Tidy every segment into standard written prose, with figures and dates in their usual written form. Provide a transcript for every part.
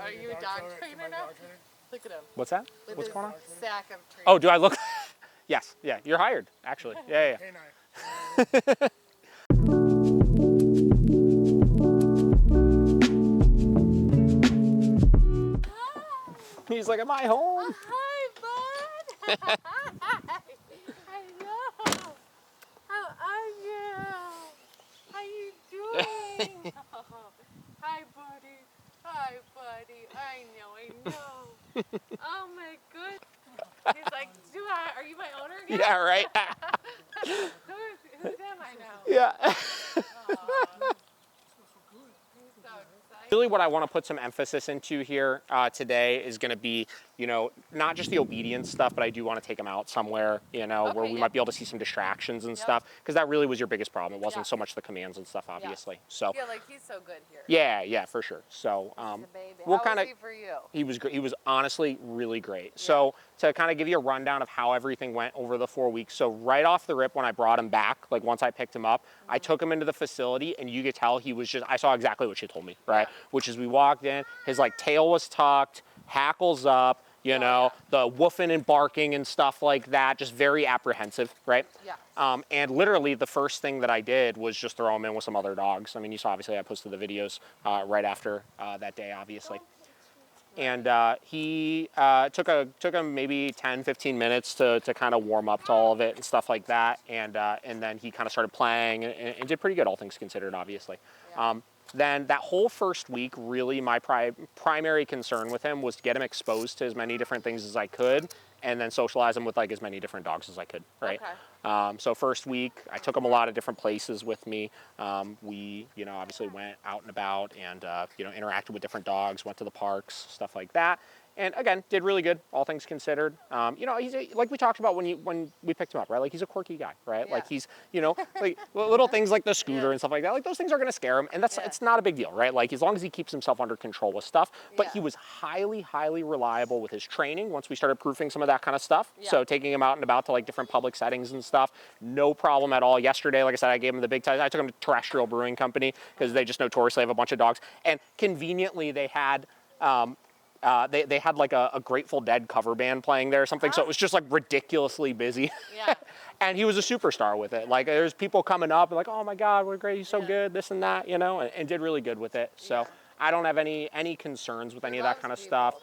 Are you a dog trainer now? Look at him. What's that? With What's his going on? sack of treats. Oh, do I look? Yes, yeah, you're hired, actually. Yeah. He's like, am I home? Hi, bud. Hello. How are you? How you doing? Hi, buddy. Hi, buddy. I know. Oh my goodness. He's like, are you my owner again? Yeah, right. Who's him I know? Yeah. He's so excited. Really what I want to put some emphasis into here today is going to be, you know, not just the obedience stuff, but I do want to take him out somewhere, you know, where we might be able to see some distractions and stuff, because that really was your biggest problem. It wasn't so much the commands and stuff, obviously. So yeah, like he's so good here. yeah, for sure. So we'll kind of. How was he for you? He was great. He was honestly really great. So to kind of give you a rundown of how everything went over the 4 weeks. So right off the rip, when I brought him back, like once I picked him up, I took him into the facility, and you could tell he was just. I saw exactly what she told me, right? Which is we walked in, his like tail was tucked, hackles up. You know, the woofing and barking and stuff like that, just very apprehensive, right? Yeah. And literally the first thing that I did was just throw him in with some other dogs. I mean, you saw, obviously, I posted the videos right after that day, obviously. And he took him maybe 10, 15 minutes to kind of warm up to all of it and stuff like that. And then he kind of started playing and did pretty good, all things considered, obviously. Yeah. Then that whole first week, really my primary concern with him was to get him exposed to as many different things as I could, and then socialize him with like as many different dogs as I could, right? Okay. So first week, I took him a lot of different places with me. We, you know, obviously went out and about and, you know, interacted with different dogs, went to the parks, stuff like that. And again, did really good, all things considered. You know, he's like we talked about when we picked him up, right? Like he's a quirky guy, right? Yeah. Like he's, you know, like little things like the scooter and stuff like that. Like those things are going to scare him, and it's not a big deal, right? Like as long as he keeps himself under control with stuff. But he was highly, highly reliable with his training once we started proofing some of that kind of stuff. So taking him out and about to like different public settings and stuff, no problem at all. Yesterday, like I said, I gave him the big time. I took him to Terrestrial Brewing Company because they just notoriously have a bunch of dogs, and conveniently they had. They had like a Grateful Dead cover band playing there or something, so it was just like ridiculously busy. Yeah. And he was a superstar with it. Like there's people coming up and like, oh my God, we're great, he's so good, this and that, you know, and did really good with it. So I don't have any concerns with any of that kind of stuff.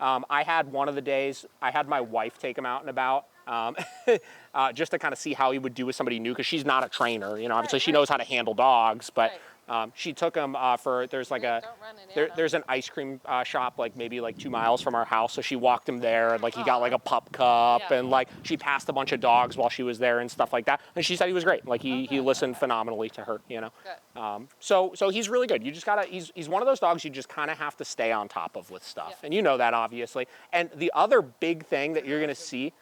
I had one of the days, I had my wife take him out and about. Just to kind of see how he would do with somebody new, because she's not a trainer, you know, obviously she knows how to handle dogs, but she took him there's like there's an ice cream shop like maybe like 2 miles from our house, so she walked him there, and like he got like a pup cup, and like she passed a bunch of dogs while she was there and stuff like that, and she said he was great, like he listened phenomenally to her, you know. So he's really good. You just gotta, he's one of those dogs you just kind of have to stay on top of with stuff, and you know that obviously. And the other big thing that you're gonna see,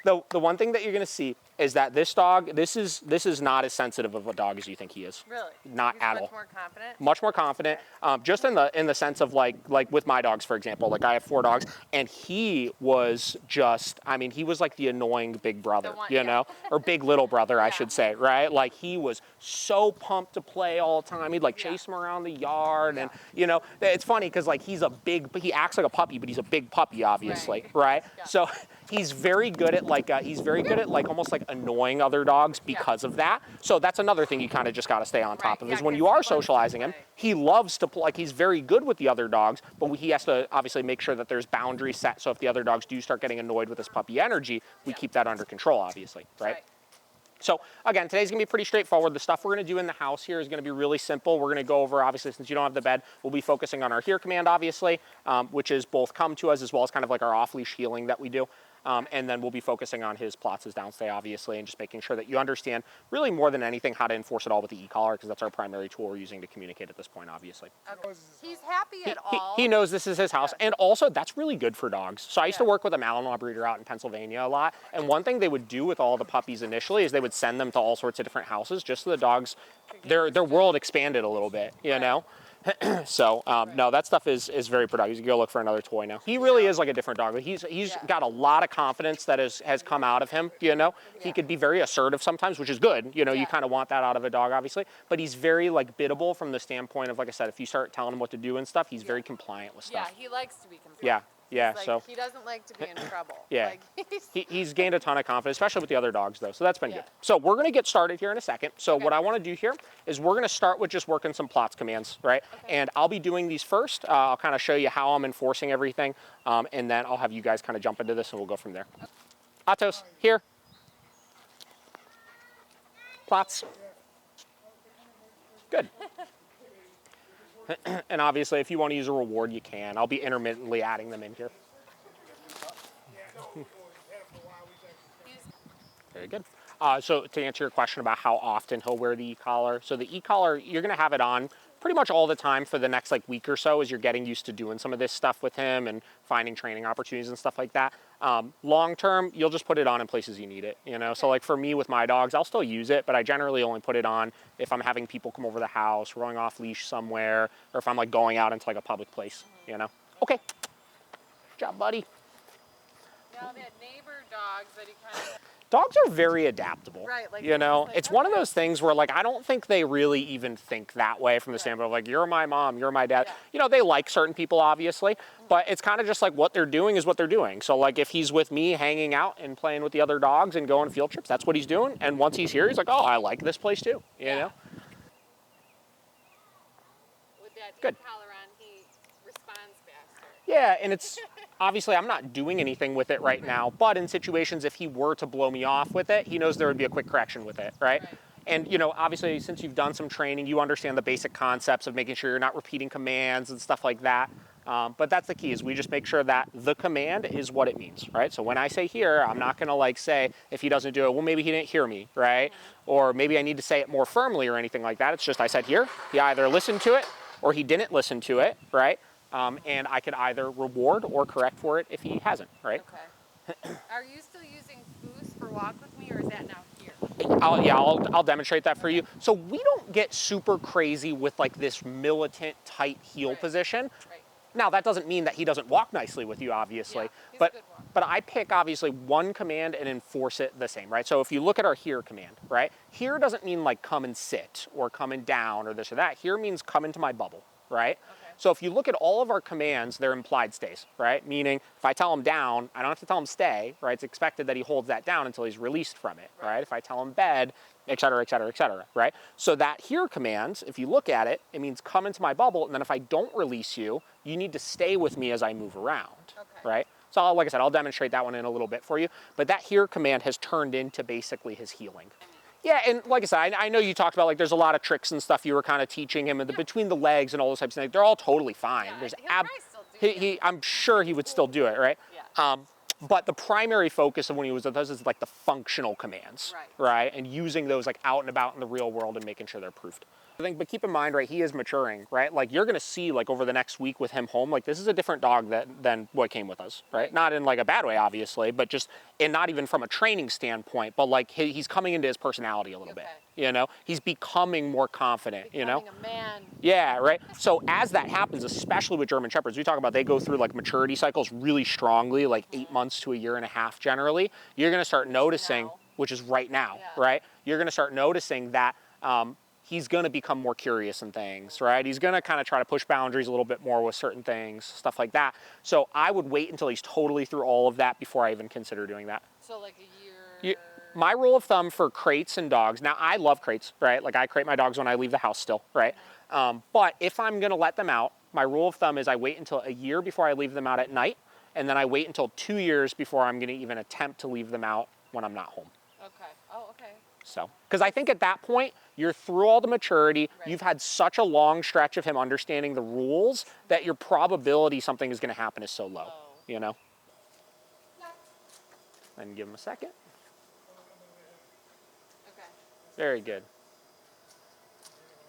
the one thing that you're gonna see is that this dog, this is not as sensitive of a dog as you think he is. Really? Not He's at all. Much more confident? Much more confident. Just in the sense of like with my dogs, for example, like I have 4 dogs, and he was just, I mean, he was like the annoying big brother, you know, or big little brother, I should say, right? Like he was so pumped to play all the time. He'd like chase him around the yard, and you know, it's funny because like he acts like a puppy, but he's a big puppy, obviously, right? So he's very good at like almost like annoying other dogs because of that. So that's another thing you kind of just got to stay on top of, is when you are socializing him, he loves to play, like he's very good with the other dogs, but he has to obviously make sure that there's boundaries set, so if the other dogs do start getting annoyed with his puppy energy, we keep that under control, obviously, right? So again, today's gonna be pretty straightforward. The stuff we're gonna do in the house here is gonna be really simple. We're gonna go over, obviously, since you don't have the bed, we'll be focusing on our here command, obviously, which is both come to us as well as kind of like our off-leash healing that we do. And then we'll be focusing on his plots, his downstay, obviously, and just making sure that you understand, really more than anything, how to enforce it all with the e-collar, because that's our primary tool we're using to communicate at this point, obviously. Okay. He's happy at all. He knows this is his house, and also that's really good for dogs. So I used to work with a Malinois breeder out in Pennsylvania a lot, and one thing they would do with all the puppies initially is they would send them to all sorts of different houses, just so the dogs, their world expanded a little bit, you know? So no, that stuff is very productive. You can go look for another toy now. He really is like a different dog. He's got a lot of confidence that has come out of him. You know, he could be very assertive sometimes, which is good. You know, you kind of want that out of a dog, obviously. But he's very like biddable from the standpoint of, like I said, if you start telling him what to do and stuff, he's very compliant with stuff. Yeah, he likes to be compliant. Yeah. Yeah, Like, so he doesn't like to be in trouble. yeah, Like, he's gained a ton of confidence, especially with the other dogs, though. So that's been good. So we're going to get started here in a second. So what I want to do here is we're going to start with just working some plots commands, right? And I'll be doing these first. I'll kind of show you how I'm enforcing everything, and then I'll have you guys kind of jump into this, and we'll go from there. Atos, here. Plots. Good. And obviously, if you want to use a reward, you can. I'll be intermittently adding them in here. Very good. So to answer your question about how often he'll wear the e-collar, so the e-collar, you're going to have it on pretty much all the time for the next like week or so as you're getting used to doing some of this stuff with him and finding training opportunities and stuff like that. Long term, you'll just put it on in places you need it, you know? So like for me with my dogs, I'll still use it, but I generally only put it on if I'm having people come over the house, going off leash somewhere, or if I'm like going out into like a public place, you know? Okay. Good job, buddy. now that neighbor dogs that he kind of... Dogs are very adaptable, right? Like, you know, like, it's one of those things where like I don't think they really even think that way from the standpoint of like you're my mom, you're my dad. You know, they like certain people obviously, but it's kind of just like what they're doing is what they're doing. So like if he's with me hanging out and playing with the other dogs and going on field trips, that's what he's doing. And once he's here, he's like, oh, I like this place too, you know. With that Good. collar on, he responds faster. Yeah, and it's obviously I'm not doing anything with it right now, but in situations if he were to blow me off with it, he knows there would be a quick correction with it, right? And you know, obviously since you've done some training, you understand the basic concepts of making sure you're not repeating commands and stuff like that. But that's the key, is we just make sure that the command is what it means, right? So when I say here, I'm not gonna like say, if he doesn't do it, well, maybe he didn't hear me, right? Or maybe I need to say it more firmly or anything like that. It's just I said here, he either listened to it or he didn't listen to it, right? And I could either reward or correct for it if he hasn't, right? Okay. Are you still using Boost for walk with me, or is that now here? I'll demonstrate that for you. So we don't get super crazy with like this militant tight heel position. Right. Now that doesn't mean that he doesn't walk nicely with you, obviously, but I pick obviously one command and enforce it the same, right? So if you look at our here command, right? Here doesn't mean like come and sit or come and down or this or that. Here means come into my bubble, right? So if you look at all of our commands, they're implied stays, right? Meaning if I tell him down, I don't have to tell him stay, right? It's expected that he holds that down until he's released from it, right? If I tell him bed, et cetera, et cetera, et cetera, right? So that here command, if you look at it, it means come into my bubble, and then if I don't release you, you need to stay with me as I move around, right? So like I said, I'll demonstrate that one in a little bit for you, but that here command has turned into basically his healing. Yeah, and like I said, I know you talked about like there's a lot of tricks and stuff you were kind of teaching him, and between the legs and all those types of things, they're all totally fine. There's I'm sure he would still do it, right? But the primary focus of when he was with us is like the functional commands, right? And using those like out and about in the real world and making sure they're proofed. But keep in mind, right, he is maturing, right? Like you're gonna see like over the next week with him home, like this is a different dog than what came with us, right? Not in like a bad way, obviously, but just, and not even from a training standpoint, but like he's coming into his personality a little bit, you know? He's becoming more confident, you know? A man. Yeah, right? So as that happens, especially with German Shepherds, we talk about they go through like maturity cycles really strongly, like 8 months to a year and a half generally. You're gonna start noticing, which is right now, right? You're gonna start noticing that he's gonna become more curious in things, right? He's gonna kind of try to push boundaries a little bit more with certain things, stuff like that. So I would wait until he's totally through all of that before I even consider doing that. So like a year? My rule of thumb for crates and dogs, now I love crates, right? Like I crate my dogs when I leave the house still, right? But if I'm gonna let them out, my rule of thumb is I wait until a year before I leave them out at night, and then I wait until 2 years before I'm gonna even attempt to leave them out when I'm not home. Okay, oh, okay. So, because I think at that point, you're through all the maturity, you've had such a long stretch of him understanding the rules that your probability something is gonna happen is so low, you know? And give him a second. Okay. Very good.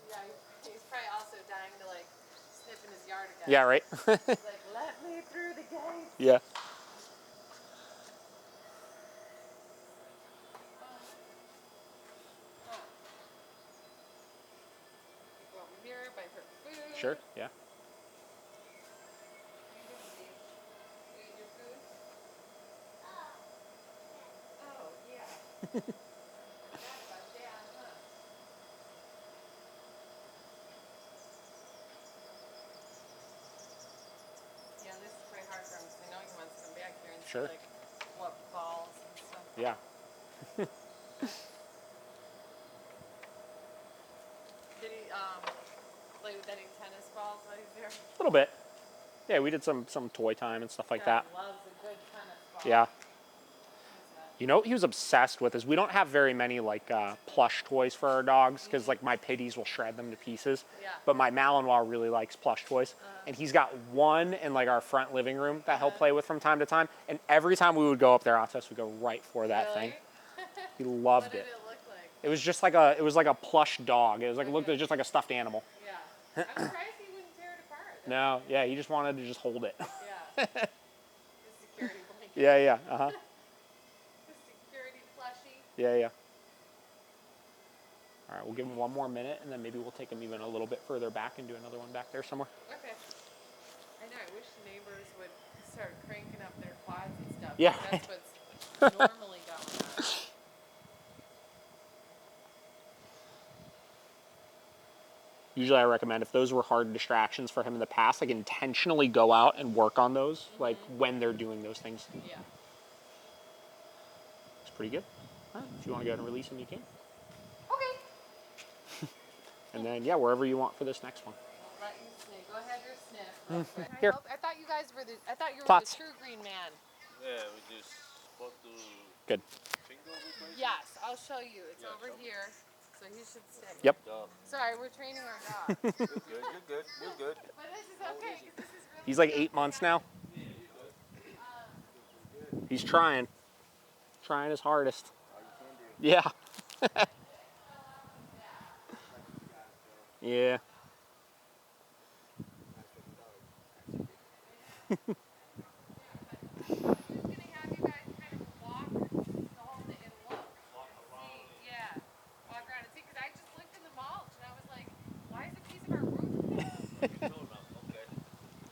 Yeah, he's probably also dying to like sniff in his yard again. Yeah, right? He's like, let me through the gate. Yeah. Sure, yeah. Oh, yeah. Yeah, this is pretty hard for him because I know he wants to come back here and see like what balls and stuff. Yeah. Did he play with any tennis balls while he's there? A little bit. Yeah, we did some toy time and stuff like that. Loves a good tennis ball. Yeah. You know what he was obsessed with is we don't have very many like plush toys for our dogs because like my pitties will shred them to pieces. Yeah. But my Malinois really likes plush toys. And he's got one in like our front living room that he'll play with from time to time. And every time we would go up there, Atos would go right for that thing. He loved it. What did it look like? It was just like a plush dog. It was like looked just like a stuffed animal. Yeah. I'm surprised he wouldn't tear it apart. No, yeah, he just wanted to just hold it. Yeah. The security blanket. Yeah, uh-huh. The security plushie. Yeah. All right, we'll give him one more minute, and then maybe we'll take him even a little bit further back and do another one back there somewhere. Okay. I know, I wish neighbors would start cranking up their quads and stuff. Yeah. That's what's normally going on. Usually I recommend if those were hard distractions for him in the past, like intentionally go out and work on those, like when they're doing those things. Yeah. It's pretty good. All right, if you want to go ahead and release him, you can. Okay. And then, yeah, wherever you want for this next one. I'll let you sniff. Go ahead, your sniff. real quick. Here. I thought you guys were I thought you were Plots. the true green man. Yeah, we just spoke to Good. Bingo replacement. Yes, I'll show you. It's Yeah, over show me. here. So he should stay. Yep. Dog. Sorry, we're training our dog. You're good, you're good, you're good. But this is okay, 'cause this is really He's like 8 months now. He's trying his hardest. Yeah. Yeah. I'm just gonna have you guys kind of walk the whole thing and look. See, yeah. Walk around and see, because I just looked in the mulch and I was like, why is a piece of our roof there? Okay.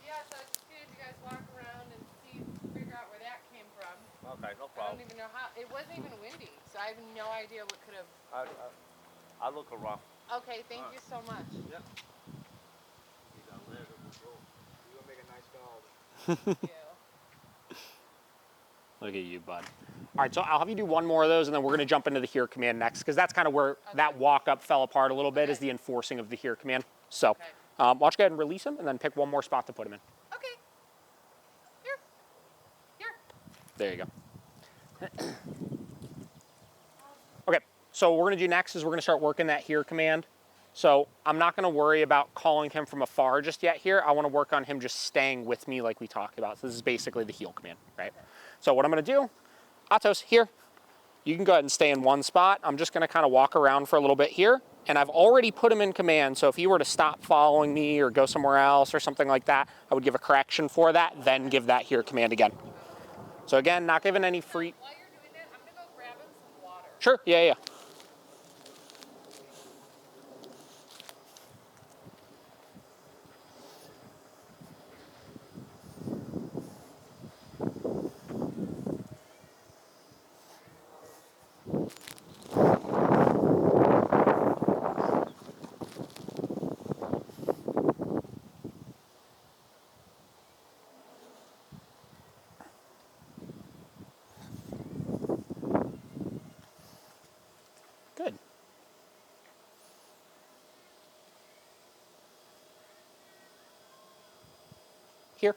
Yeah, so I just gonna have you guys walk around and see, figure out where that came from. Okay, no I don't problem. even know how. It wasn't even windy, so I have no idea what could have. I'll look around. Okay, thank you so much. Yeah. You're gonna make a nice dog. Thank you. Look at you, bud. All right, so I'll have you do one more of those, and then we're going to jump into the here command next, because that's kind of where that walk-up fell apart a little bit, is the enforcing of the here command. So why don't you go ahead and release him, and then pick one more spot to put him in. Okay. Here. Here. There you go. Okay, so what we're going to do next is we're going to start working that here command. So I'm not going to worry about calling him from afar just yet here. I want to work on him just staying with me like we talked about. So this is basically the heel command, right? So what I'm going to do, Atos, here, you can go ahead and stay in one spot. I'm just going to kind of walk around for a little bit here. And I've already put him in command, so if he were to stop following me or go somewhere else or something like that, I would give a correction for that, then give that here command again. So again, not giving any free... While you're doing that, I'm going to go grab him some water. Sure, yeah. Good. Here.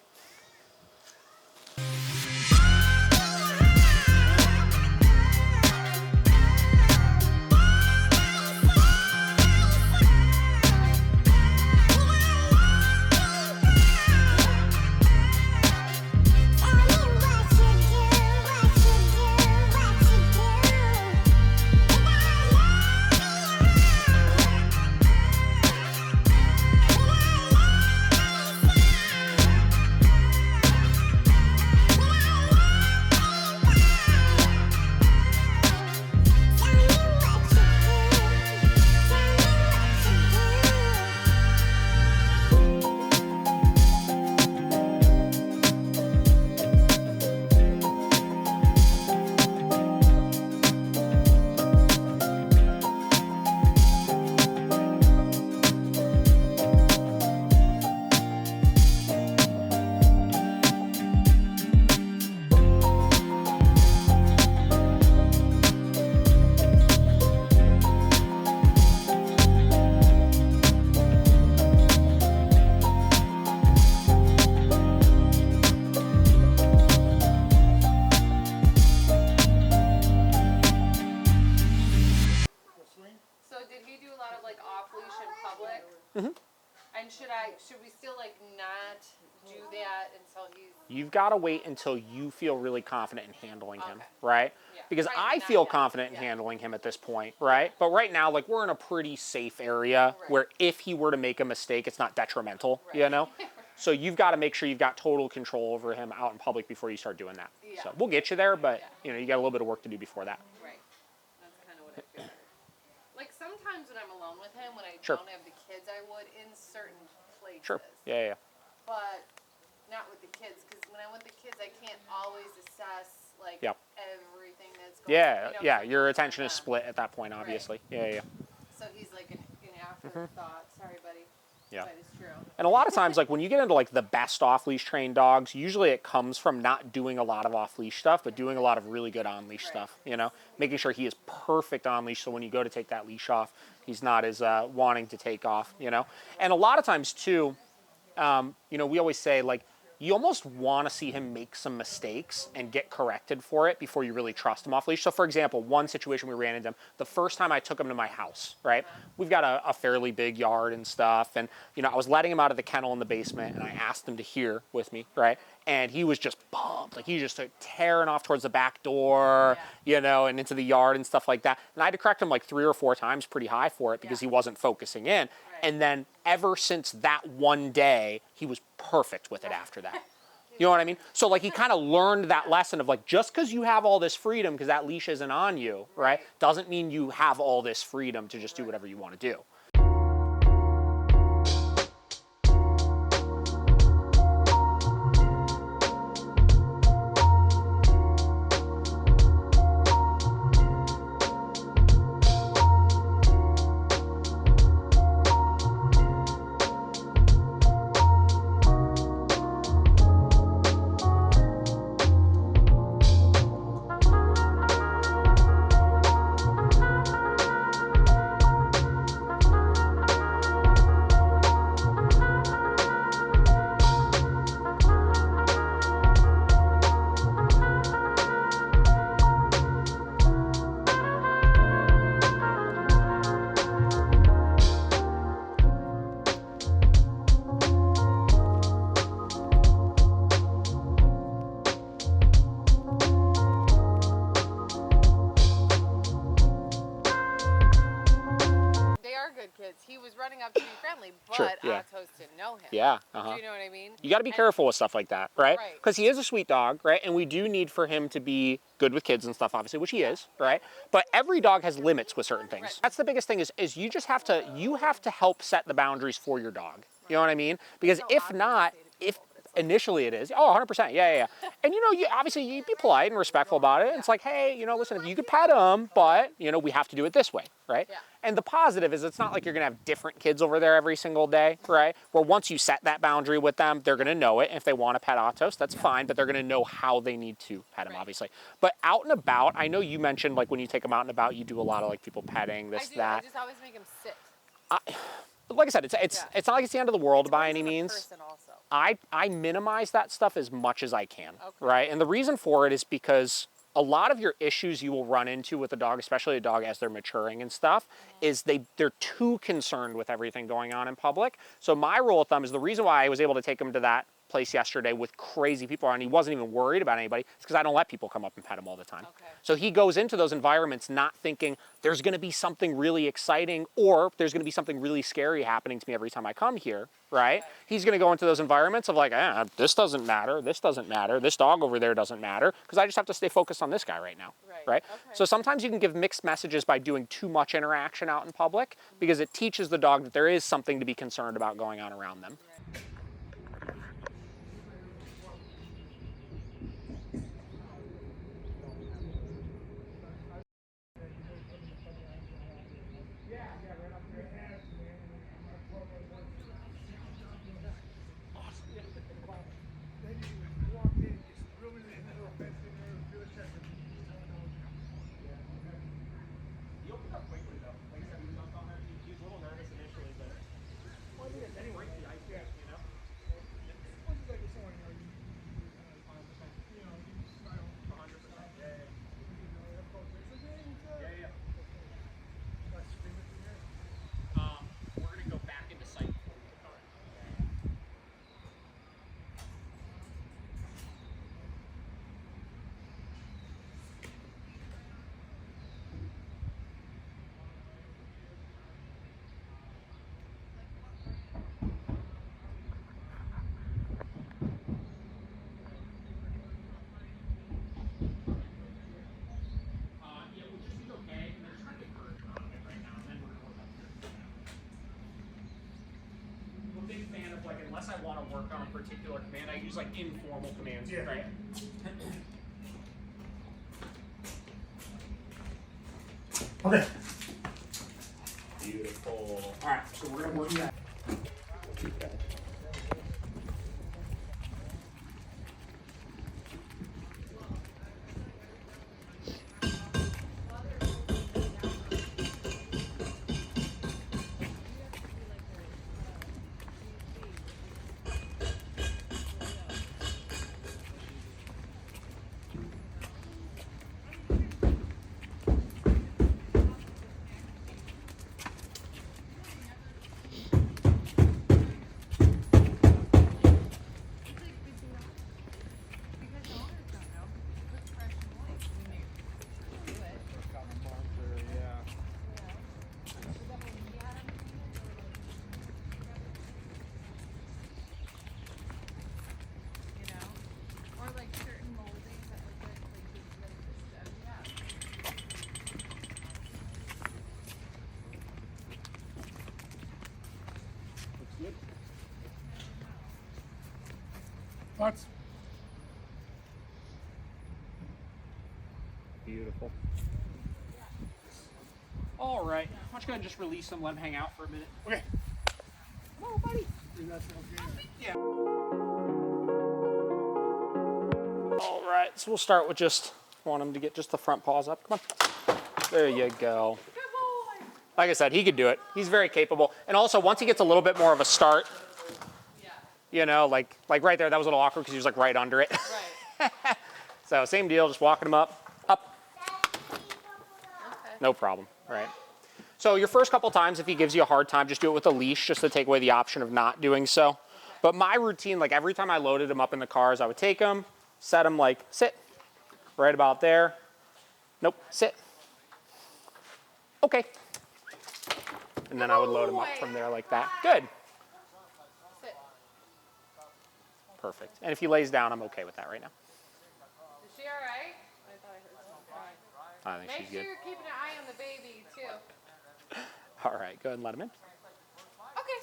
yet until he's... You've got to wait until you feel really confident in handling him, Okay. right? Yeah. Because Right, I not feel yet. confident in Yeah. handling him at this point, right? But right now, like, we're in a pretty safe area Right. where if he were to make a mistake, it's not detrimental, Right. you know? So you've got to make sure you've got total control over him out in public before you start doing that. Yeah. So we'll get you there, but, Yeah. you know, you got a little bit of work to do before that. Right. That's kind of what I figured. Like, sometimes when I'm alone with him, when I Sure. don't have the kids, I would in certain places. Sure. Yeah. But not with the kids, because when I'm with the kids, I can't always assess, like, Yep. everything that's going on. Yeah, You know, yeah. sometimes Your I'm attention is not. split at that point, obviously. Right. Yeah. So he's like an afterthought. Sorry, buddy. Yeah. That is true. And a lot of times, like when you get into like the best off-leash trained dogs, usually it comes from not doing a lot of off-leash stuff, but doing a lot of really good on-leash Right. stuff, you know? Making sure he is perfect on-leash, so when you go to take that leash off, he's not as wanting to take off, you know? And a lot of times, too, you know, we always say, like, you almost want to see him make some mistakes and get corrected for it before you really trust him off leash. So for example, one situation we ran into him, the first time I took him to my house, right? We've got a fairly big yard and stuff. And, you know, I was letting him out of the kennel in the basement and I asked him to hear with me, right? And he was just pumped. Like he was just tearing off towards the back door, you know, and into the yard and stuff like that. And I had to correct him like 3 or 4 times pretty high for it because he wasn't focusing in. And then ever since that one day, he was perfect with it after that. You know what I mean? So like he kind of learned that lesson of like, just because you have all this freedom because that leash isn't on you, right? Doesn't mean you have all this freedom to just do whatever you want to do. Good kids. He was running up to be friendly, but Sure, yeah. Atos didn't know him. Yeah. Do you know what I mean? You got to be careful with stuff like that, right? Right. Because he is a sweet dog, right? And we do need for him to be good with kids and stuff, obviously, which he is, right? But every dog has limits with certain things. Right. That's the biggest thing is you just have to help set the boundaries for your dog. You know what I mean? Because if not, initially it is. Oh, 100%. Yeah. And, you know, you obviously you be polite and respectful about it. It's like, hey, you know, listen, if you could pet him, but, you know, we have to do it this way, right? Yeah. And the positive is it's not like you're going to have different kids over there every single day, right? Where once you set that boundary with them, they're going to know it. And if they want to pet Atos, that's fine, but they're going to know how they need to pet him, obviously. But out and about, I know you mentioned, like, when you take them out and about, you do a lot of, like, people petting, this, that. I just always make him sit. Like I said, it's not like it's the end of the world by any means. Person also. I minimize that stuff as much as I can, Okay. right? And the reason for it is because a lot of your issues you will run into with a dog, especially a dog as they're maturing and stuff, is they're too concerned with everything going on in public. So my rule of thumb is the reason why I was able to take him to that place yesterday with crazy people around, he wasn't even worried about anybody, it's because I don't let people come up and pet him all the time. Okay. So he goes into those environments not thinking there's going to be something really exciting or there's going to be something really scary happening to me every time I come here, right? He's going to go into those environments of like, this doesn't matter, this dog over there doesn't matter, because I just have to stay focused on this guy right now, right? Okay. So sometimes you can give mixed messages by doing too much interaction out in public because it teaches the dog that there is something to be concerned about going on around them. particular command. I use like informal commands, right? Okay. Beautiful. All right, so we're gonna work that. Thoughts? Beautiful. All right, why don't you go ahead and just release him, let him hang out for a minute. Okay. Come on, buddy. Yeah. All right, so we'll start with just, want him to get just the front paws up. Come on. There you go. Like I said, he could do it. He's very capable. And also, once he gets a little bit more of a start, you know, like right there, that was a little awkward because he was like right under it. Right. So same deal, just walking him up. Okay. No problem, right? So your first couple times, if he gives you a hard time, just do it with a leash just to take away the option of not doing so. But my routine, like every time I loaded him up in the cars, I would take him, set him like, sit, right about there. Nope, sit. Okay. And then I would load him up from there like that. Good. Sit. Perfect. And if he lays down, I'm okay with that right now. Is she all right? I thought I heard someone crying. I think Make she's sure good. you're keeping an eye on the baby, too. All right, go ahead and let him in. Okay.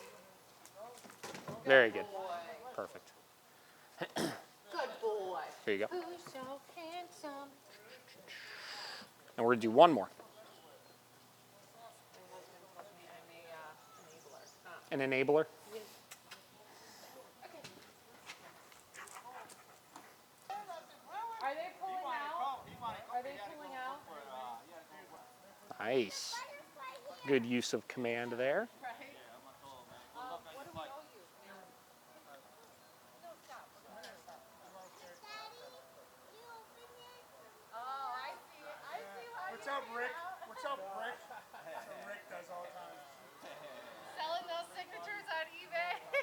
Very good. Boy. Perfect. Good boy. Here you go. Who's so handsome? And we're going to do one more. My husband told me I'm an enabler. An enabler. Yes. Okay. Are they pulling out? Are they pulling out? Nice. Good use of command there. Right. What do we owe you? No, stop. Oh, I see it. I see how What's you up, figure Rick? out. What's up, Rick? That's what Rick does all the time. Selling those signatures on eBay. Okay.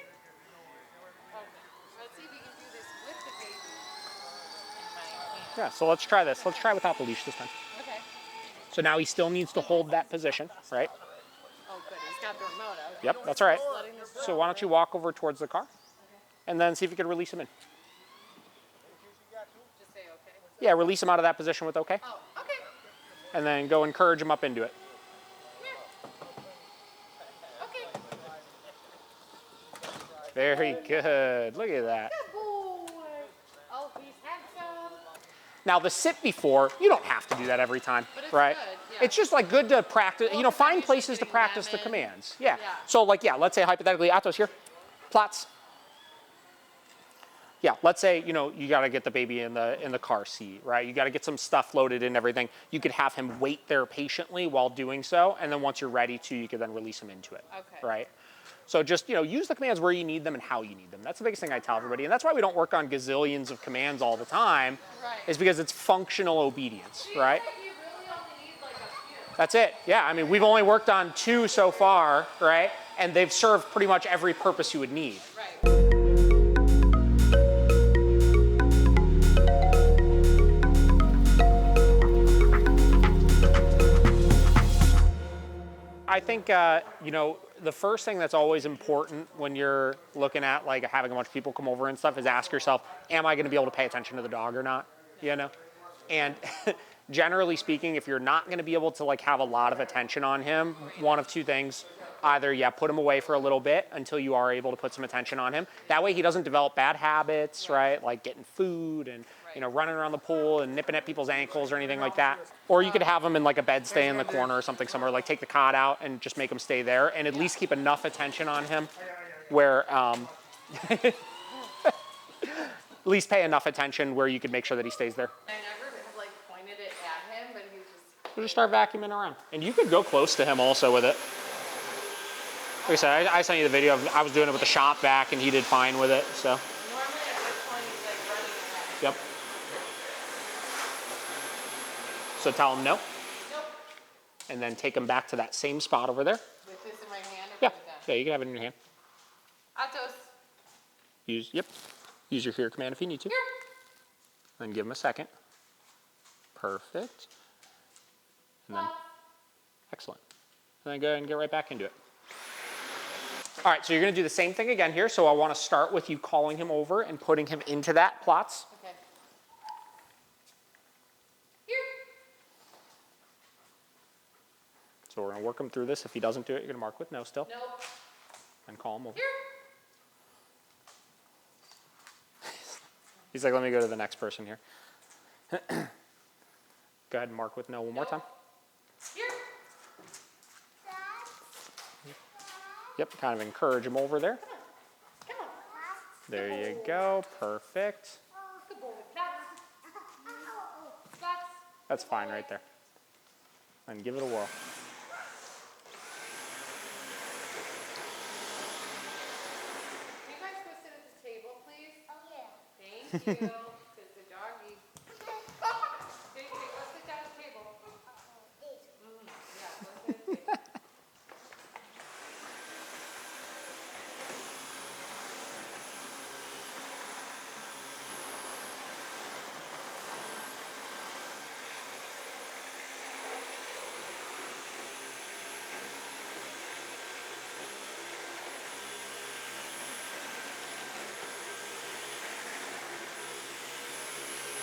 Let's see if we can do this with the baby in my hand. Yeah, so let's try this. Let's try without the leash this time. Okay. So now he still needs to hold that position, right? Oh, good. He's got the remote. I was Yep, that's all right. letting this So why don't you walk over towards the car and then see if you can release him in. just say okay. Yeah, release him out of that position with okay. Oh, okay. And then go encourage him up into it. Okay. Very good. Look at that. Good boy. Oh, he's handsome. Now the sit before, you don't have to do that every time, But it's right? good, yeah. It's just like good to practice, Well, you know, because I'm find usually places to putting practice them the in. commands. Yeah. Yeah. So like, yeah, let's say hypothetically, Atos here, Platz. Yeah, let's say, you know, you got to get the baby in the car seat, right? You got to get some stuff loaded and everything. You could have him wait there patiently while doing so, and then once you're ready to, you could then release him into it, Okay. right? So just, you know, use the commands where you need them and how you need them. That's the biggest thing I tell everybody, and that's why we don't work on gazillions of commands all the time, Right. is because it's functional obedience, right? You really only need like a few. That's it. Yeah, I mean, we've only worked on 2 so far, right? And they've served pretty much every purpose you would need. Right. I think, you know, the first thing that's always important when you're looking at like having a bunch of people come over and stuff is ask yourself, am I going to be able to pay attention to the dog or not? You know? And generally speaking, if you're not going to be able to like have a lot of attention on him, one of 2 things, either, yeah, put him away for a little bit until you are able to put some attention on him. That way he doesn't develop bad habits, right? Like getting food and, you know, running around the pool and nipping at people's ankles or anything like that. Or you could have him in like a bed stay in the corner or something somewhere, like take the cot out and just make him stay there and at least keep enough attention on him where, at least pay enough attention where you could make sure that he stays there. I never have like pointed it at him, but he was just. We'll just start vacuuming around. And you could go close to him also with it. Like I said, I sent you the video of, I was doing it with the shop vac and he did fine with it, so. Normally at this point he's like running around. Yep. So tell him no. Nope. And then take him back to that same spot over there. With this in my hand or Yeah, put it down? yeah, you can have it in your hand. Atos. Use your here command if you need to. Here. Then give him a second. Perfect. And then, excellent. And then go ahead and get right back into it. All right, so you're gonna do the same thing again here. So I wanna start with you calling him over and putting him into that plots. Okay. Here. So we're gonna work him through this. If he doesn't do it, you're gonna mark with no still. Nope. And call him over. Here. He's like, let me go to the next person here. Go ahead and mark with no one more time. Here. Yep, kind of encourage him over there. Come on. There you go, perfect. Good boy. That's. That's fine right there. And give it a whirl. Can you guys go sit at the table, please? Oh, yeah. Thank you. Because the doggy. Stay, go sit down at the table. Yeah, go sit at the table.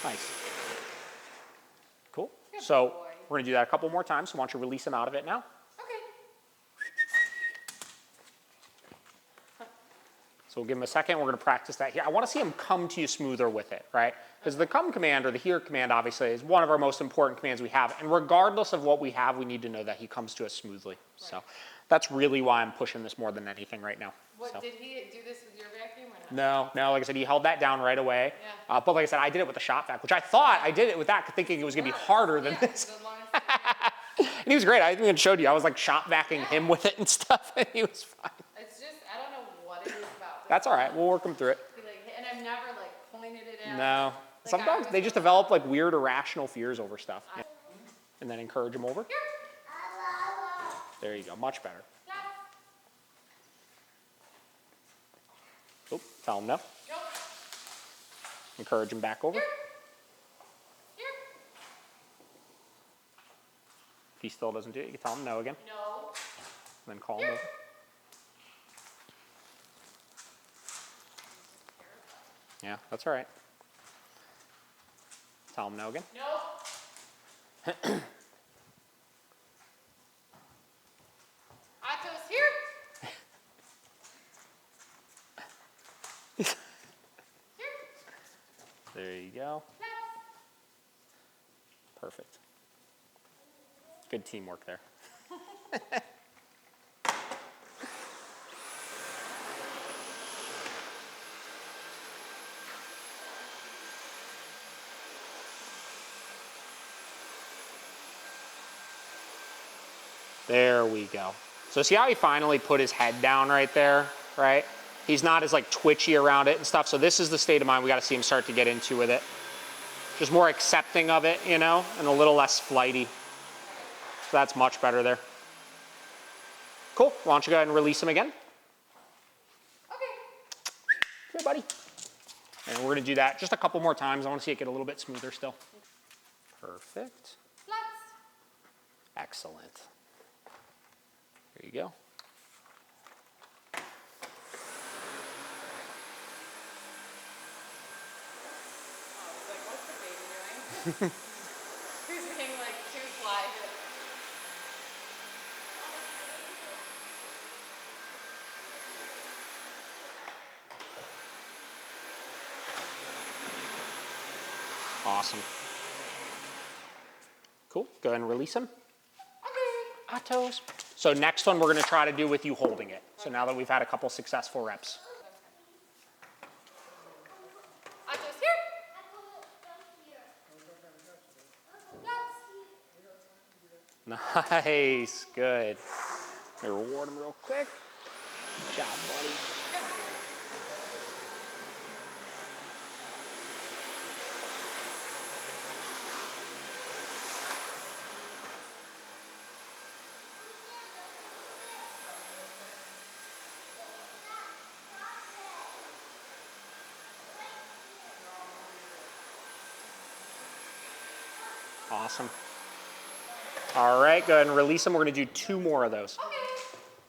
Nice. Cool. Good So boy. we're gonna do that a couple more times. So why don't you release him out of it now? Okay. So we'll give him a second. We're gonna practice that here. I wanna see him come to you smoother with it, right? Because the come command or the here command obviously is one of our most important commands we have. And regardless of what we have, we need to know that he comes to us smoothly. So that's really why I'm pushing this more than anything right now. What, So. did he do this with your vacuum or not? No, like I said, he held that down right away. Yeah. But like I said, I did it with the shop vac, which I thought I did it with that, thinking it was gonna be harder than Yeah, this. the longest- And he was great. I even showed you. I was like shop vacking him with it and stuff, and he was fine. It's just, I don't know what it is about this. That's all right. We'll work him through it. He, like, and I've never like pointed it out. No. Like, Some I dogs, was they just like- develop like weird irrational fears over stuff. Yeah. And then encourage them over. Here. There you go. Much better. Yes. Oop, tell him no. Nope. Encourage him back over. Here. Here. If he still doesn't do it, you can tell him no again. No. And then call him over. Yeah, that's all right. Tell him no again. No. Atos here. Here. There you go. Yes. Perfect. Good teamwork there. There we go. So see how he finally put his head down right there, right? He's not as like twitchy around it and stuff. So this is the state of mind we got to see him start to get into with it. Just more accepting of it, you know, and a little less flighty. So that's much better there. Cool. Why don't you go ahead and release him again? Okay. Here, buddy. And we're going to do that just a couple more times. I want to see it get a little bit smoother still. Perfect. Let's. Excellent. There you go. Like, what's the baby doing? He's being like too quiet. Awesome. Cool. Go ahead and release him. Atos. So next one we're going to try to do with you holding it. So now that we've had a couple successful reps. Atos here. Nice. Good. Let me reward him real quick. Good job, buddy. Awesome. All right, go ahead and release them. We're going to do 2 more of those. Okay.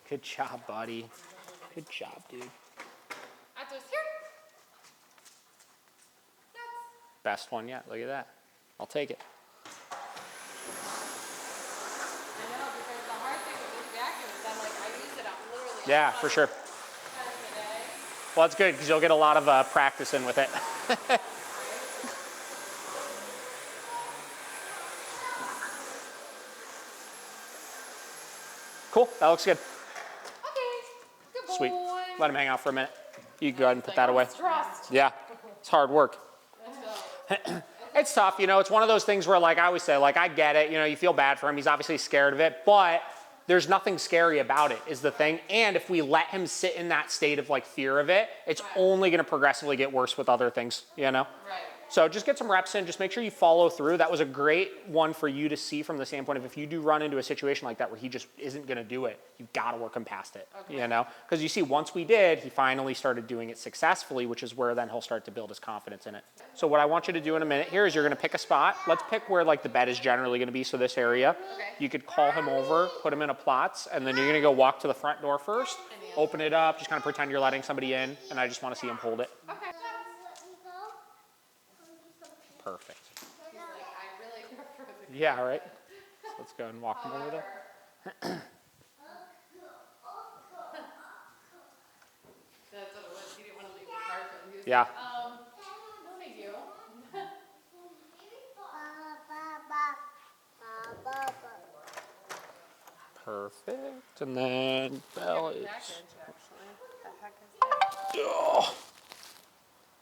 Good job, buddy. Good job, dude. Atos here. Yes. Best one yet. Look at that. I'll take it. I know, because the hard thing with this vacuum is that like I use it literally. Yeah, for sure. times a day. Well, that's good because you'll get a lot of practice in with it. Cool. That looks good. Okay. Good boy. Sweet. Let him hang out for a minute. You go ahead and put that away. Trust. Yeah. It's hard work. It's tough, you know, it's one of those things where like I always say, like I get it, you know, you feel bad for him, he's obviously scared of it, but there's nothing scary about it is the thing. And if we let him sit in that state of like fear of it, it's only going to progressively get worse with other things, you know? Right. So just get some reps in, just make sure you follow through. That was a great one for you to see from the standpoint of if you do run into a situation like that where he just isn't going to do it, you've got to work him past it, you know? Because you see, once we did, he finally started doing it successfully, which is where then he'll start to build his confidence in it. So what I want you to do in a minute here is you're going to pick a spot. Let's pick where like the bed is generally going to be, so this area. Okay. You could call him over, put him in a plots, and then you're going to go walk to the front door first, open it up, just kind of pretend you're letting somebody in, and I just want to see him hold it. Okay. Perfect. He's like, I really prefer the Yeah, right? So let's go and walk him over there. That's what it was. He didn't want to leave the carpet. He was Yeah. like, no thank you. Perfect. And then belly. Package, actually. The heck is that? Oh.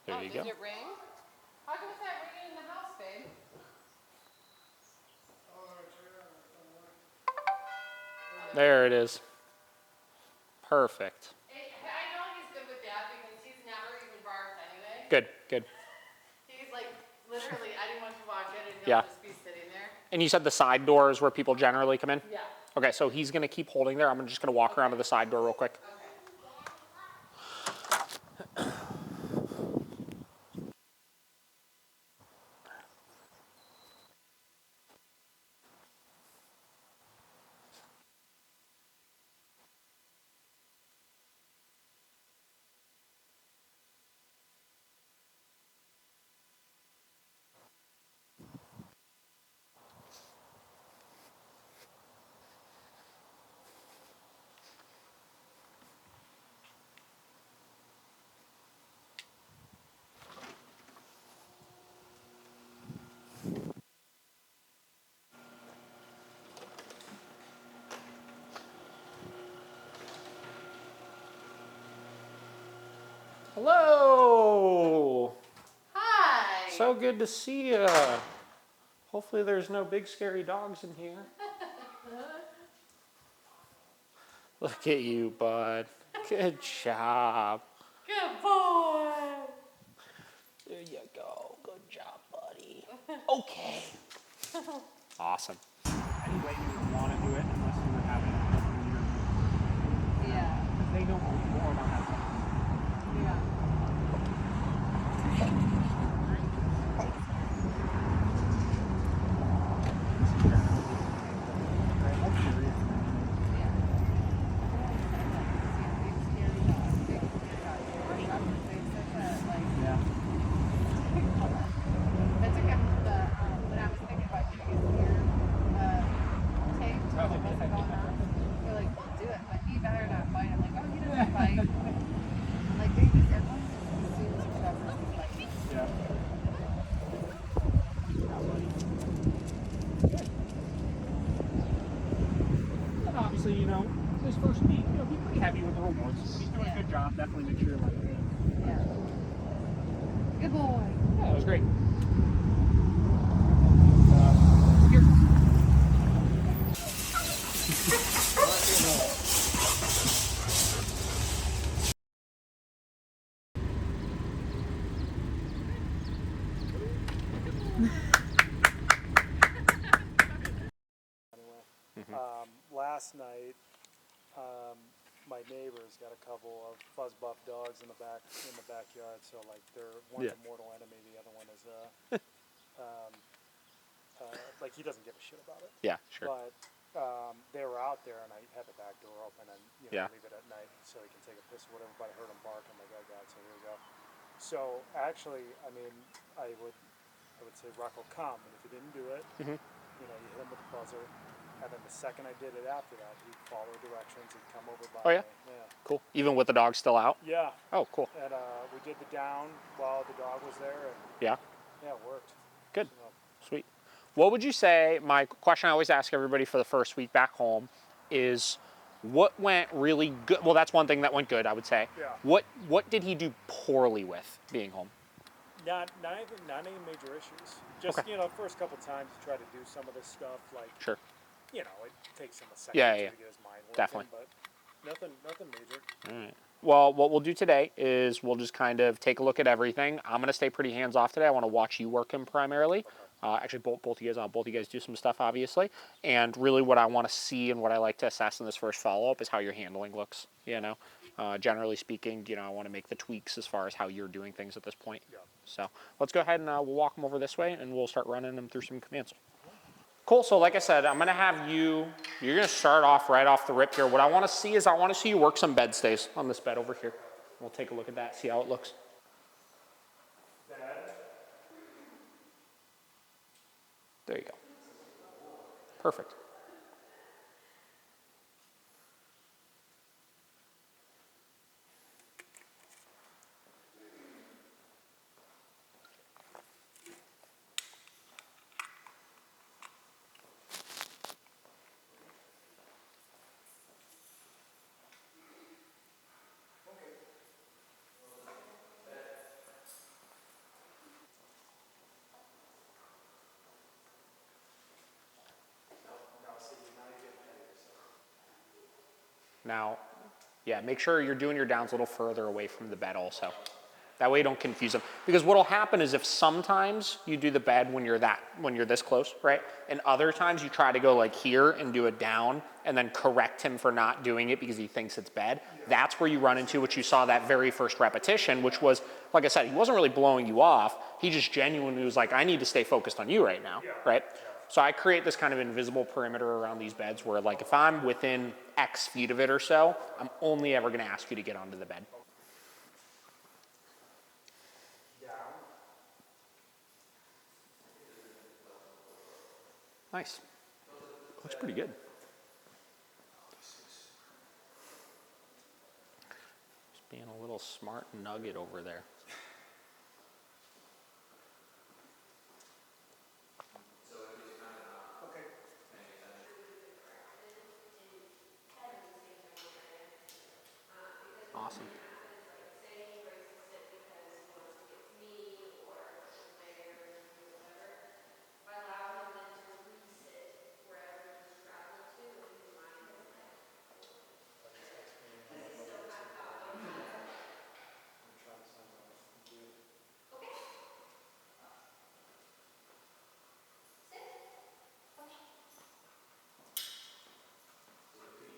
There you Does go. it ring? How come it's not ringing in the house, babe? There it is. Perfect. I know he's good with that because he's never even barked anyway. Good, good. He's like, literally, anyone can walk in and he'll Yeah. just be sitting there. And you said the side door is where people generally come in? Yeah. Okay, so he's going to keep holding there. I'm just going to walk around to the side door real quick. Hello. Hi. So good to see you. Hopefully there's no big scary dogs in here. Look at you, bud. Good job. Good boy. There you go. Good job, buddy. Okay. Awesome. Any way you would want to do it unless you were having Yeah. because they know more about that stuff. Yeah. That's okay. When I was thinking about using your tape. Good job. Definitely make sure you're like good. Yeah. Good boy. Yeah, that was great. Last night, my neighbor's got a couple of fuzz buff dogs in the backyard. So like, one's a mortal enemy, the other one is like he doesn't give a shit about it. Yeah, sure. But they were out there, and I had the back door open, and leave it at night so he can take a piss or whatever. But I heard him bark. I'm like, oh god, so here we go. So actually, I mean, I would say, Rocco, come, and if he didn't do it, you hit him with the buzzer. And then the second I did it after that, he'd follow directions, he'd come over by me. Yeah. Cool. Even with the dog still out? Yeah. Oh, cool. And we did the down while the dog was there. And yeah, it worked. Good. Sweet. What would you say, my question I always ask everybody for the first week back home is, what went really good? Well, that's one thing that went good, I would say. Yeah. What did he do poorly with being home? Not any major issues. Just, first couple times you try to do some of this stuff, like, sure. It takes him a second to get his mind working. Definitely. But nothing major. All right. Well, what we'll do today is we'll just kind of take a look at everything. I'm going to stay pretty hands-off today. I want to watch you work him primarily. Okay. Actually, both you guys do some stuff, obviously. And really what I want to see and what I like to assess in this first follow-up is how your handling looks, Generally speaking, I want to make the tweaks as far as how you're doing things at this point. Yeah. So let's go ahead and we'll walk them over this way, and we'll start running them through some commands. Cool, so like I said, I'm gonna have you're gonna start off right off the rip here. What I wanna see is you work some bed stays on this bed over here. We'll take a look at that, see how it looks. There you go. Perfect. Now, make sure you're doing your downs a little further away from the bed also. That way you don't confuse them. Because what'll happen is if sometimes you do the bed when you're this close, right? And other times you try to go like here and do it down and then correct him for not doing it because he thinks it's bed. That's where you run into what you saw that very first repetition, which was, like I said, he wasn't really blowing you off. He just genuinely was like, I need to stay focused on you right now, right? So I create this kind of invisible perimeter around these beds where, like, if I'm within X feet of it or so, I'm only ever going to ask you to get onto the bed. Nice. Looks pretty good. Just being a little smart nugget over there. Awesome.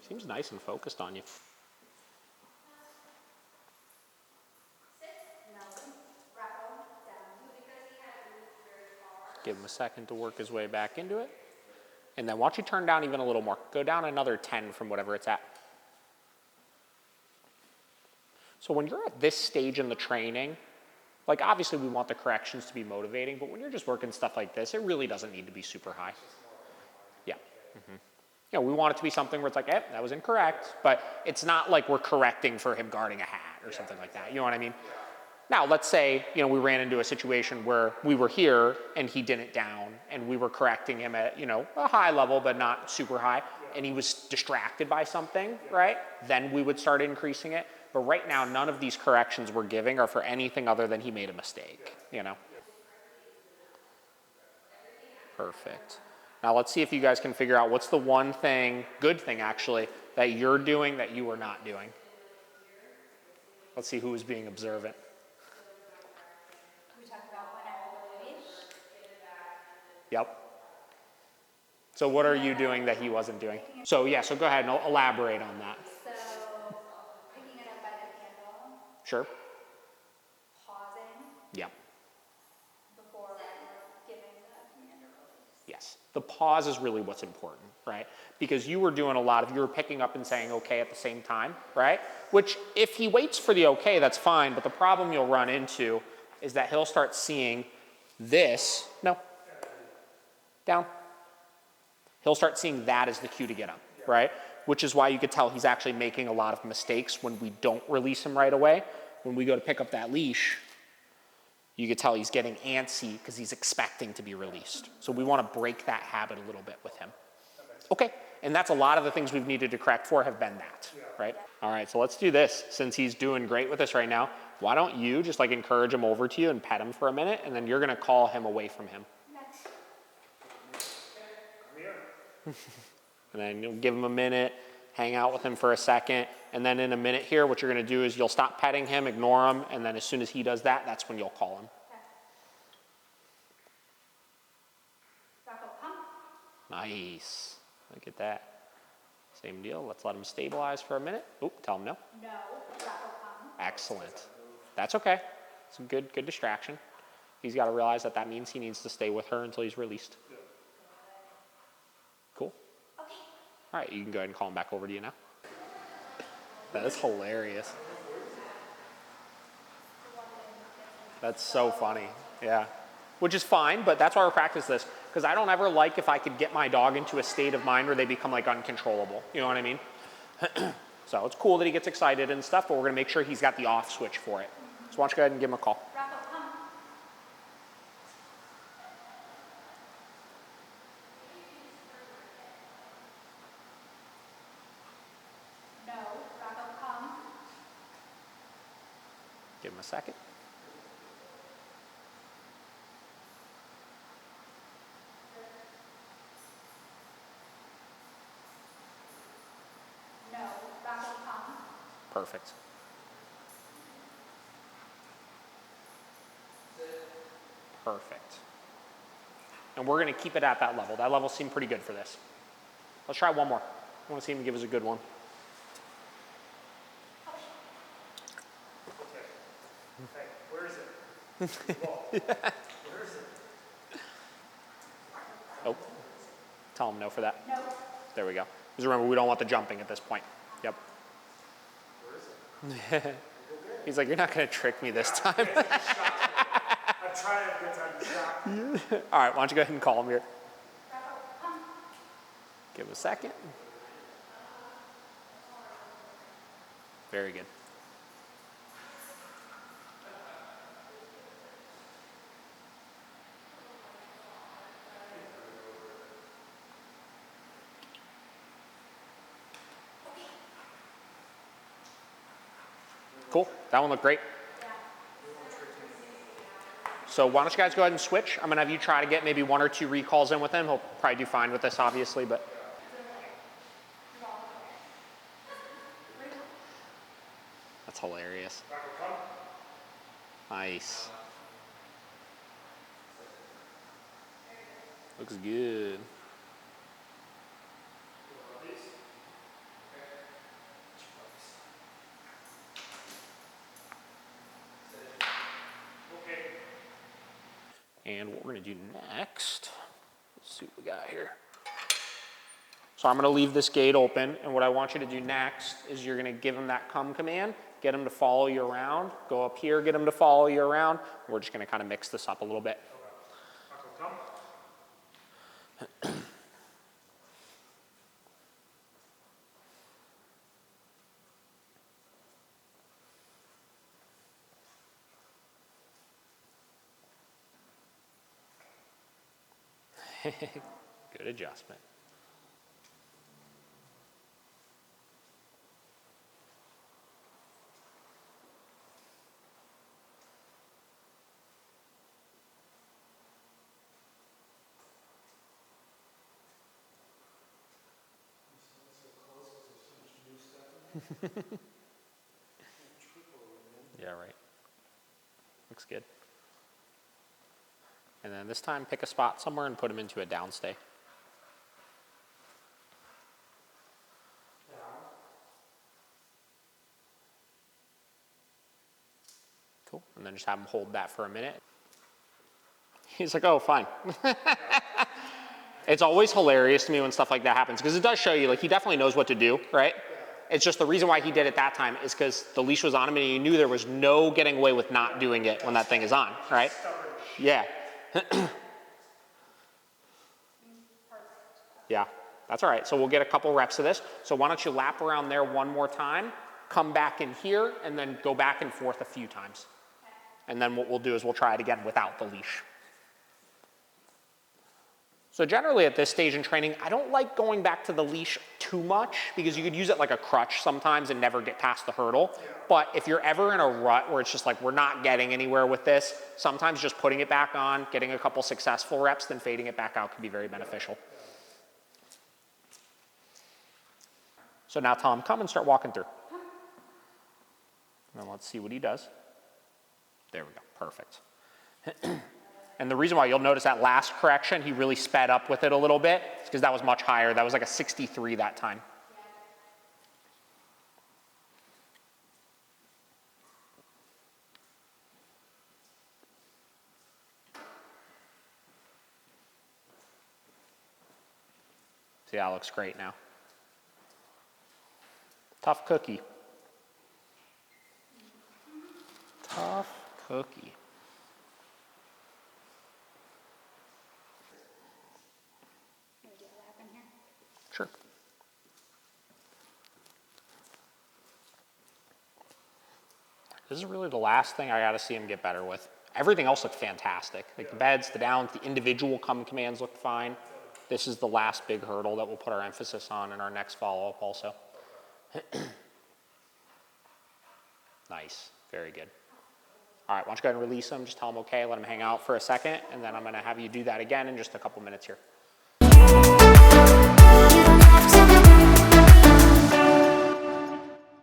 Seems nice and focused on you. Give him a second to work his way back into it. And then watch you turn down even a little more. Go down another 10 from whatever it's at. So when you're at this stage in the training, like obviously we want the corrections to be motivating, but when you're just working stuff like this, it really doesn't need to be super high. Yeah. We want it to be something where it's like, that was incorrect, but it's not like we're correcting for him guarding a hat or something like that. You know what I mean? Now, let's say, we ran into a situation where we were here and he didn't down and we were correcting him at, a high level, but not super high, and he was distracted by something, right? Then we would start increasing it. But right now, none of these corrections we're giving are for anything other than he made a mistake, you know? Perfect. Now let's see if you guys can figure out what's the one thing, good thing actually, that you're doing that you are not doing. Let's see who is being observant. We talked about when I hold the leash. Yep. So what are you doing that he wasn't doing? So yeah, so go ahead and elaborate on that. So picking it up by the handle. Sure. Pausing. Yep. Before giving the command to release. Yes. The pause is really what's important, right? Because you were doing you were picking up and saying okay at the same time, right? Which if he waits for the okay, that's fine. But the problem you'll run into is that he'll start seeing this. No. Down. He'll start seeing that as the cue to get up, right? Which is why you could tell he's actually making a lot of mistakes when we don't release him right away. When we go to pick up that leash, you could tell he's getting antsy because he's expecting to be released. So we want to break that habit a little bit with him. Okay, and that's a lot of the things we've needed to correct for have been that, right? All right, so let's do this. Since he's doing great with us right now, why don't you just like encourage him over to you and pet him for a minute, and then you're gonna call him away from him. And then you'll give him a minute, hang out with him for a second, and then in a minute here, what you're gonna do is you'll stop petting him, ignore him, and then as soon as he does that, that's when you'll call him. Rocco, come. Nice, look at that. Same deal, let's let him stabilize for a minute. Oop, tell him no. No. Rocco, come. Excellent. That's okay, it's a good distraction. He's gotta realize that means he needs to stay with her until he's released. Cool. Okay. All right, you can go ahead and call him back over to you now. That is hilarious. That's so funny, yeah. Which is fine, but that's why we practice this, because I don't ever like if I could get my dog into a state of mind where they become like uncontrollable, you know what I mean? So it's cool that he gets excited and stuff, but we're gonna make sure he's got the off switch for it. So why don't you go ahead and give him a call. Rocco, come. No. Rocco, come. Give him a second. No. Rocco, come. Perfect. Perfect. And we're gonna keep it at that level. That level seemed pretty good for this. Let's try one more. I wanna see him give us a good one. Hey, where is it? Where is it? Oh, tell him no for that. No. There we go. Because remember, we don't want the jumping at this point. Yep. Where is it? He's like, you're not gonna trick me this time. I'm trying to get time to stop. All right, why don't you go ahead and call him here. Rocco, come. Give him a second. Very good. Cool, that one looked great. So why don't you guys go ahead and switch? I'm gonna have you try to get maybe 1 or 2 recalls in with him. He'll probably do fine with this, obviously, but. That's hilarious. Nice. Looks good. And what we're gonna do next, let's see what we got here. So I'm gonna leave this gate open, and what I want you to do next is you're gonna give him that come command, get him to follow you around, go up here, get him to follow you around. We're just gonna kind of mix this up a little bit. Good adjustment. Yeah, right. Looks good. And then this time, pick a spot somewhere and put him into a downstay. Cool. And then just have him hold that for a minute. He's like, oh, fine. It's always hilarious to me when stuff like that happens because it does show you, like, he definitely knows what to do, right? It's just the reason why he did it that time is because the leash was on him and he knew there was no getting away with not doing it when that thing is on, right? Yeah. Yeah, that's all right. So we'll get a couple reps of this. So why don't you lap around there one more time, come back in here, and then go back and forth a few times. And then what we'll do is we'll try it again without the leash. So generally at this stage in training, I don't like going back to the leash too much because you could use it like a crutch sometimes and never get past the hurdle. But if you're ever in a rut where it's just like, we're not getting anywhere with this, sometimes just putting it back on, getting a couple successful reps, then fading it back out can be very beneficial. So now Tom, come and start walking through. And let's see what he does. There we go, perfect. And the reason why you'll notice that last correction, he really sped up with it a little bit, is because that was much higher. That was like a 63 that time. See, that looks great now. Tough cookie. Tough cookie. Sure. This is really the last thing I got to see him get better with. Everything else looked fantastic. Like the beds, the downs, the individual come commands looked fine. This is the last big hurdle that we'll put our emphasis on in our next follow-up also. Nice, very good. All right, why don't you go ahead and release him, just tell him okay, let him hang out for a second, and then I'm gonna have you do that again in just a couple minutes here.